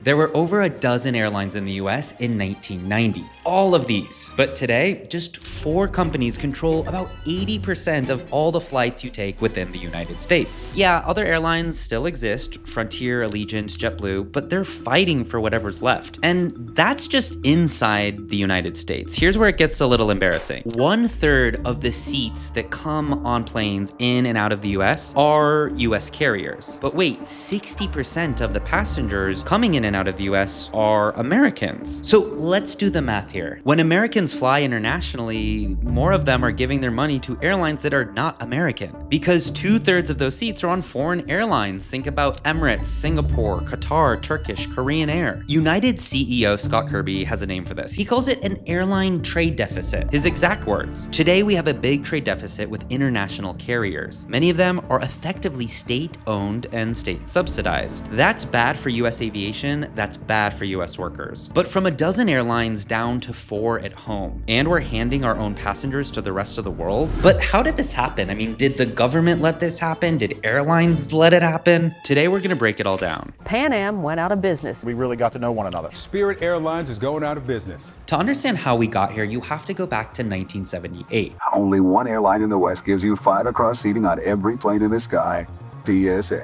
There were over a dozen airlines in the US in 1990. All of these. But today, just 4 companies control about 80% of all the flights you take within the United States. Yeah, other airlines still exist, Frontier, Allegiant, JetBlue, but they're fighting for whatever's left. And that's just inside the United States. Here's where it gets a little embarrassing. 1/3 of the seats that come on planes in and out of the US are US carriers. But wait, 60% of the passengers coming in and out of the US are Americans. So let's do the math here. When Americans fly internationally, more of them are giving their money to airlines that are not American, because 2/3 of those seats are on foreign airlines. Think about Emirates, Singapore, Qatar, Turkish, Korean Air. United CEO Scott Kirby has a name for this. He calls it an airline trade deficit. His exact words: "Today we have a big trade deficit with international carriers. Many of them are effectively state-owned and state-subsidized. That's bad for US aviation, that's bad for US workers. But from a dozen airlines down to 4 at home, and we're handing our own passengers to the rest of the world." But how did this happen? I mean, did the government let this happen? Did airlines let it happen? Today we're gonna break it all down. Pan Am went out of business. We really got to know one another. Spirit Airlines is going out of business. To understand how we got here, you have to go back to 1978. Only one airline in the West gives you 5 across seating on every plane in the sky. TSA.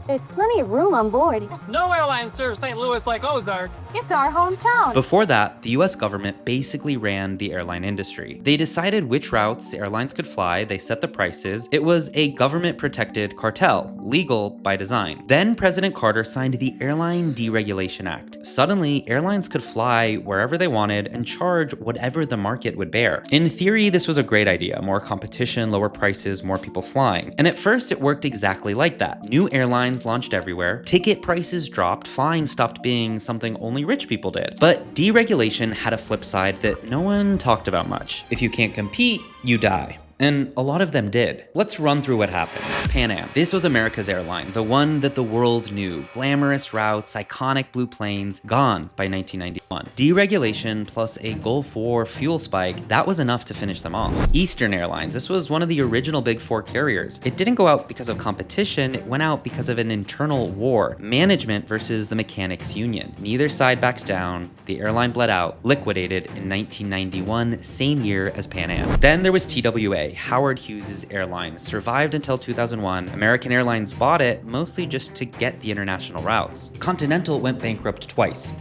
There's plenty of room on board. No airline serves St. Louis like Ozark. It's our hometown. Before that, the US government basically ran the airline industry. They decided which routes airlines could fly, they set the prices. It was a government-protected cartel, legal by design. Then President Carter signed the Airline Deregulation Act. Suddenly, airlines could fly wherever they wanted and charge whatever the market would bear. In theory, this was a great idea. More competition, lower prices, more people flying. And at first, it worked exactly like that. New airlines launched everywhere, ticket prices dropped, flying stopped being something only rich people did. But deregulation had a flip side that no one talked about much. If you can't compete, you die. And a lot of them did. Let's run through what happened. Pan Am. This was America's airline, the one that the world knew. Glamorous routes, iconic blue planes, gone by 1991. Deregulation plus a Gulf War fuel spike, that was enough to finish them off. Eastern Airlines. This was one of the original Big Four carriers. It didn't go out because of competition, it went out because of an internal war. Management versus the mechanics union. Neither side backed down. The airline bled out, liquidated in 1991, same year as Pan Am. Then there was TWA. Howard Hughes' airline, survived until 2001. American Airlines bought it, mostly just to get the international routes. Continental went bankrupt twice.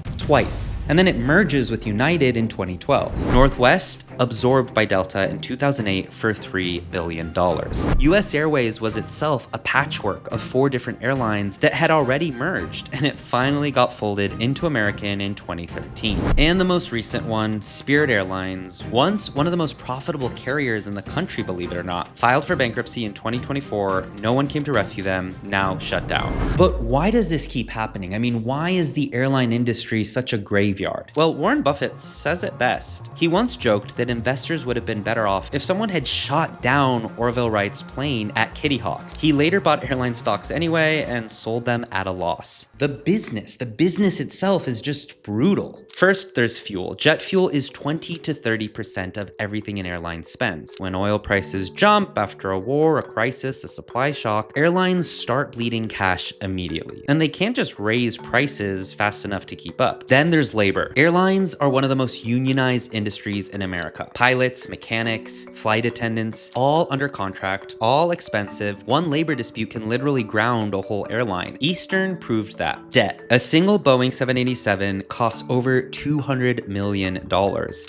And then it merges with United in 2012. Northwest, absorbed by Delta in 2008 for $3 billion. US Airways was itself a patchwork of 4 different airlines that had already merged, and it finally got folded into American in 2013. And the most recent one, Spirit Airlines, once one of the most profitable carriers in the country, believe it or not, filed for bankruptcy in 2024. No one came to rescue them, now shut down. But why does this keep happening? I mean, why is the airline industry such a graveyard? Well, Warren Buffett says it best. He once joked that investors would have been better off if someone had shot down Orville Wright's plane at Kitty Hawk. He later bought airline stocks anyway and sold them at a loss. The business itself is just brutal. First, there's fuel. Jet fuel is 20 to 30% of everything an airline spends. When oil prices jump after a war, a crisis, a supply shock, airlines start bleeding cash immediately. And they can't just raise prices fast enough to keep up. Then there's labor. Airlines are one of the most unionized industries in America. Pilots, mechanics, flight attendants, all under contract, all expensive. One labor dispute can literally ground a whole airline. Eastern proved that. Debt. A single Boeing 787 costs over $200 million.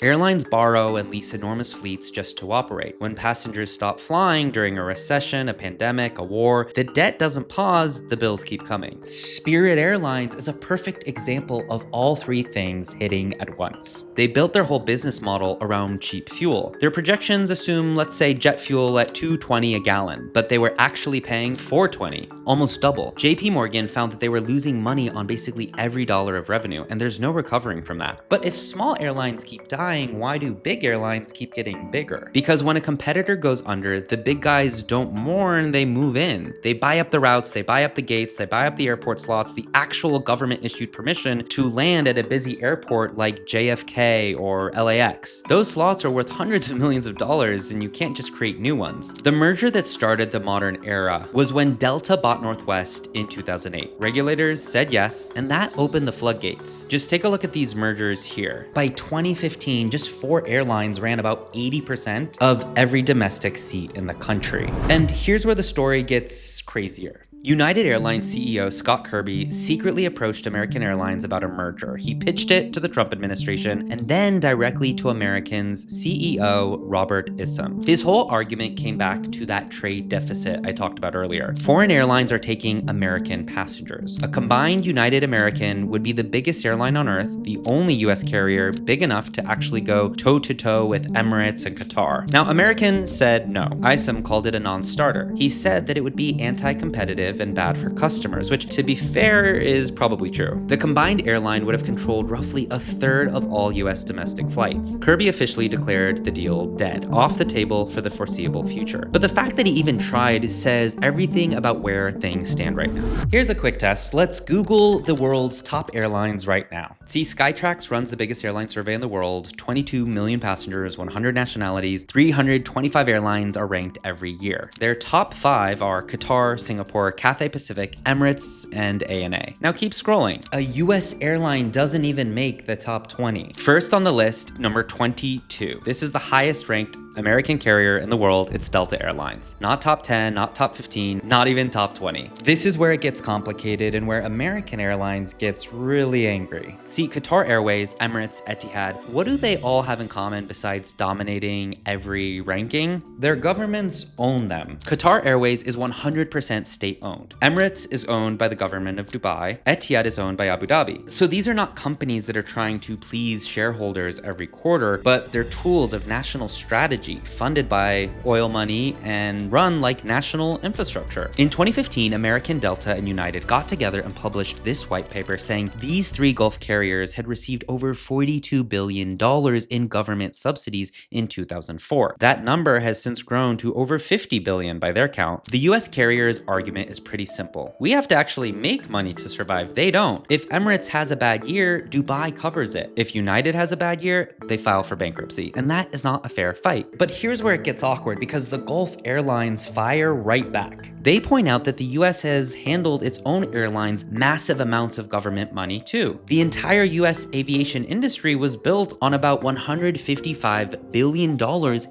Airlines borrow and lease enormous fleets just to operate. When passengers stop flying during a recession, a pandemic, a war, the debt doesn't pause, the bills keep coming. Spirit Airlines is a perfect example of all 3 things hitting at once. They built their whole business model around cheap fuel. Their projections assume, let's say, jet fuel at $2.20 a gallon, but they were actually paying $4.20, almost double. JP Morgan found that they were losing money on basically every dollar of revenue, and there's no recovering from that. But if small airlines keep dying, why do big airlines keep getting bigger? Because when a competitor goes under, the big guys don't mourn, they move in. They buy up the routes, they buy up the gates, they buy up the airport slots, the actual government-issued permission to land at a busy airport like JFK or LAX. Those slots slots are worth hundreds of millions of dollars, and you can't just create new ones. The merger that started the modern era was when Delta bought Northwest in 2008. Regulators said yes, and that opened the floodgates. Just take a look at these mergers here. By 2015, just 4 airlines ran about 80% of every domestic seat in the country. And here's where the story gets crazier. United Airlines CEO Scott Kirby secretly approached American Airlines about a merger. He pitched it to the Trump administration and then directly to American's CEO Robert Issam. His whole argument came back to that trade deficit I talked about earlier. Foreign airlines are taking American passengers. A combined United American would be the biggest airline on earth, the only US carrier big enough to actually go toe-to-toe with Emirates and Qatar. Now, American said no. Issam called it a non-starter. He said that it would be anti-competitive and bad for customers, which, to be fair, is probably true. The combined airline would have controlled roughly a third of all US domestic flights. Kirby officially declared the deal dead, off the table for the foreseeable future. But the fact that he even tried says everything about where things stand right now. Here's a quick test. Let's Google the world's top airlines right now. See, Skytrax runs the biggest airline survey in the world, 22 million passengers, 100 nationalities, 325 airlines are ranked every year. Their top 5 are Qatar, Singapore, Cathay Pacific, Emirates, and ANA. Now keep scrolling. A US airline doesn't even make the top 20. First on the list, number 22. This is the highest ranked American carrier in the world. It's Delta Airlines. Not top 10, not top 15, not even top 20. This is where it gets complicated and where American Airlines gets really angry. See, Qatar Airways, Emirates, Etihad, what do they all have in common besides dominating every ranking? Their governments own them. Qatar Airways is 100% state-owned. Emirates is owned by the government of Dubai. Etihad is owned by Abu Dhabi. So these are not companies that are trying to please shareholders every quarter, but they're tools of national strategy funded by oil money and run like national infrastructure. In 2015, American, Delta, and United got together and published this white paper saying these 3 Gulf carriers had received over $42 billion in government subsidies in 2004. That number has since grown to over $50 billion by their count. The US carriers' argument is pretty simple. We have to actually make money to survive. They don't. If Emirates has a bad year, Dubai covers it. If United has a bad year, they file for bankruptcy. And that is not a fair fight. But here's where it gets awkward because the Gulf airlines fire right back. They point out that the US has handled its own airlines massive amounts of government money too. The entire US aviation industry was built on about $155 billion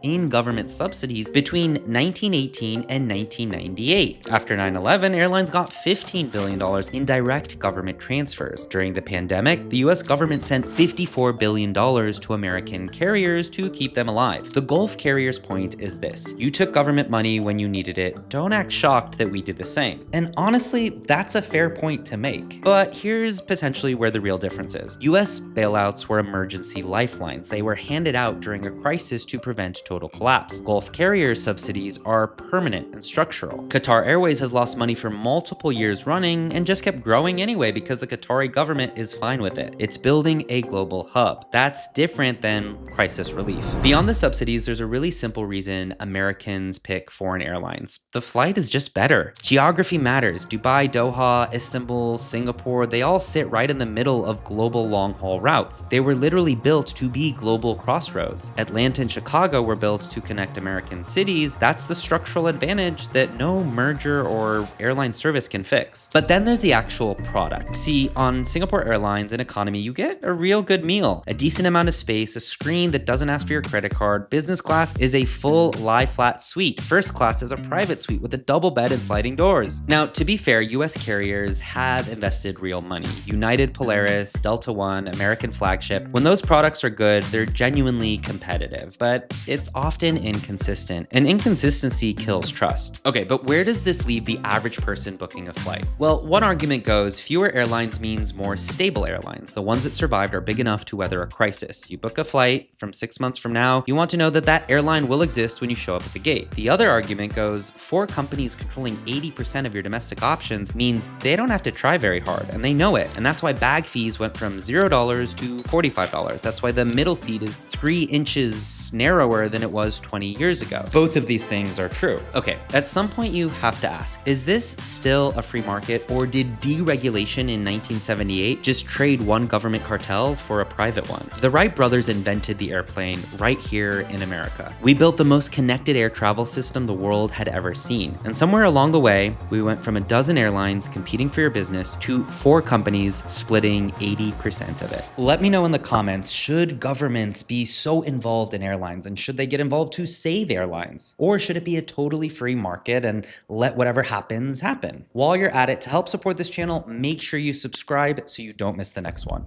in government subsidies between 1918 and 1998. After 9/11, airlines got $15 billion in direct government transfers. During the pandemic, the US government sent $54 billion to American carriers to keep them alive. The Gulf carriers' point is this: you took government money when you needed it. Don't act shocked that we did the same. And honestly, that's a fair point to make. But here's potentially where the real difference is. US bailouts were emergency lifelines. They were handed out during a crisis to prevent total collapse. Gulf carriers' subsidies are permanent and structural. Qatar Airways has lost money for multiple years running and just kept growing anyway because the Qatari government is fine with it. It's building a global hub. That's different than crisis relief. Beyond the subsidies, there's a really simple reason Americans pick foreign airlines. The flight is just better. Geography matters. Dubai, Doha, Istanbul, Singapore, they all sit right in the middle of global long-haul routes. They were literally built to be global crossroads. Atlanta and Chicago were built to connect American cities. That's the structural advantage that no merger or airline service can fix. But then there's the actual product. See, on Singapore Airlines and economy, you get a real good meal, a decent amount of space, a screen that doesn't ask for your credit card. Business class is a full lie-flat suite. First class is a private suite with a double bed and sliding doors. Now, to be fair, US carriers have invested real money. United, Polaris, Delta One, American Flagship. When those products are good, they're genuinely competitive, but it's often inconsistent, and inconsistency kills trust. Okay, but where does this leave the average person booking a flight? Well, one argument goes fewer airlines means more stable airlines. The ones that survived are big enough to weather a crisis. You book a flight from 6 months from now, you want to know that that airline will exist when you show up at the gate. The other argument goes, 4 companies controlling 80% of your domestic options means they don't have to try very hard, and they know it. And that's why bag fees went from $0 to $45. That's why the middle seat is 3 inches narrower than it was 20 years ago. Both of these things are true. Okay, at some point you have to ask, is this still a free market, or did deregulation in 1978 just trade one government cartel for a private one? The Wright brothers invented the airplane right here in America. We built the most connected air travel system the world had ever seen. And somewhere along the way, we went from a dozen airlines competing for your business to 4 companies splitting 80% of it. Let me know in the comments, should governments be so involved in airlines, and should they get involved to save airlines? Or should it be a totally free market and let whatever happens happen? While you're at it, to help support this channel, make sure you subscribe so you don't miss the next one.